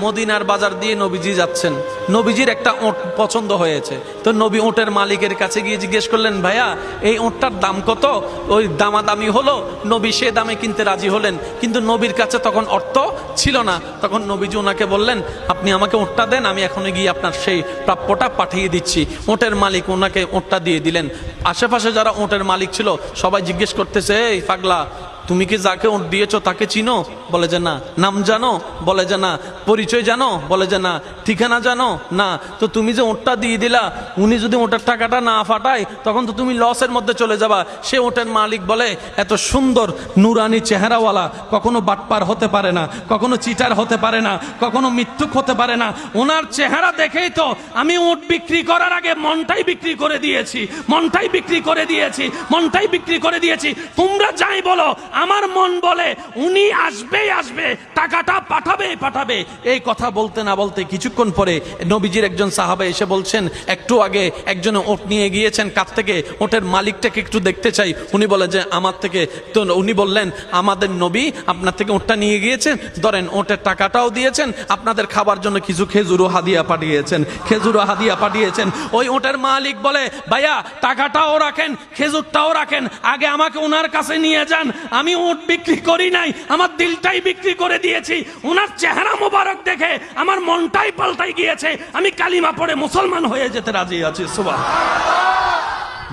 মদিনার বাজার দিয়ে নবীজি যাচ্ছেন, নবীজির একটা ওট পছন্দ হয়েছে। তো নবী ওটের মালিকের কাছে গিয়ে জিজ্ঞেস করলেন, ভাইয়া এই ওটটার দাম কত? ওই দামাদামি হলো, নবী সে দামে কিনতে রাজি হলেন, কিন্তু নবীর কাছে তখন অর্থ ছিল না। তখন নবীজি ওনাকে বললেন, আপনি আমাকে ওটটা দেন, আমি এখনই গিয়ে আপনার সেই প্রাপ্যটা পাঠিয়ে দিচ্ছি। ওটের মালিক ওনাকে ওটটা দিয়ে দিলেন। আশেপাশে যারা ওটের মালিক ছিল সবাই জিজ্ঞেস করতেছে, এই পাগলা, তুমি কি যাকে ওট দিয়েছো তাকে চিনো? বলে যে না। নাম জানো? বলে যে না। পরিচয় জানো? বলে যে না। ঠিকানা জানো? না। তো তুমি যে ওটটা দিয়ে দিলা, উনি যদি ওটার টাকাটা না ফাটায় তখন তো তুমি লসের মধ্যে চলে যাবা। সে ওটের মালিক বলে, এত সুন্দর নুরানি চেহারাওয়ালা কখনো বাটপার হতে পারে না, কখনো চিটার হতে পারে না, কখনো মিথ্যুক হতে পারে না। ওনার চেহারা দেখেই তো আমি ওট বিক্রি করার আগে মনটাই বিক্রি করে দিয়েছি, মনটাই বিক্রি করে দিয়েছি, মনটাই বিক্রি করে দিয়েছি। তোমরা যাই বলো, আমার মন বলে উনি আসবেই আসবে, টাকাটা পাঠাবেই পাঠাবে। এই কথা বলতে না বলতে কিছুক্ষণ পরে নবীজির একজন সাহাবা এসে বলছেন, একটু আগে একজন ওট নিয়ে গিয়েছেন, কাছ থেকে ওটের মালিকটাকে একটু দেখতে চাই। উনি বলে যে আমার থেকে। তো উনি বললেন, আমাদের নবী আপনার থেকে ওটটা নিয়ে গিয়েছেন, ধরেন ওটের টাকাটাও দিয়েছেন, আপনাদের খাবার জন্য কিছু খেজুরও হাদিয়া পাঠিয়েছেন, খেজুরও হাদিয়া পাঠিয়েছেন। ওই ওটের মালিক বলে, ভাইয়া টাকাটাও রাখেন, খেজুরটাও রাখেন, আগে আমাকে ওনার কাছে নিয়ে যান। আমি ওট বিক্রি করি নাই, আমার দিলটাই বিক্রি করে দিয়েছি। ওনার চেহারা মোবারক দেখে আমার মনটাই পাল্টাই গিয়েছে, আমি কালিমা পড়ে মুসলমান হয়ে যেতে রাজি আছি। সুবহানাল্লাহ।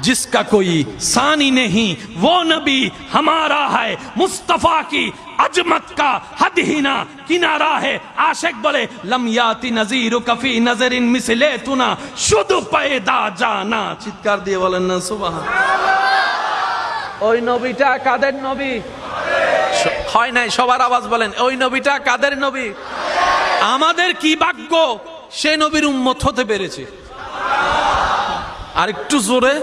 जिसका कोई सानी नहीं वो नबी हमारा है, मुस्तफा की अजमत का हद ही ना किनारा है। आशिक बोले, लम याति नजीर कफी नजरिन मिसले तुना शुद्ध पैदा जाना। চিৎকার দিয়ে বলেন না সুবহানাল্লাহ। ওই নবীটা কাদের নবী? হয় নাই, সবার আওয়াজ বলেন, ওই নবীটা কাদের নবী? আমাদের কি ভাগ্য সে নবীর উম্মত হতে পেরেছে। আর একটু জোরে।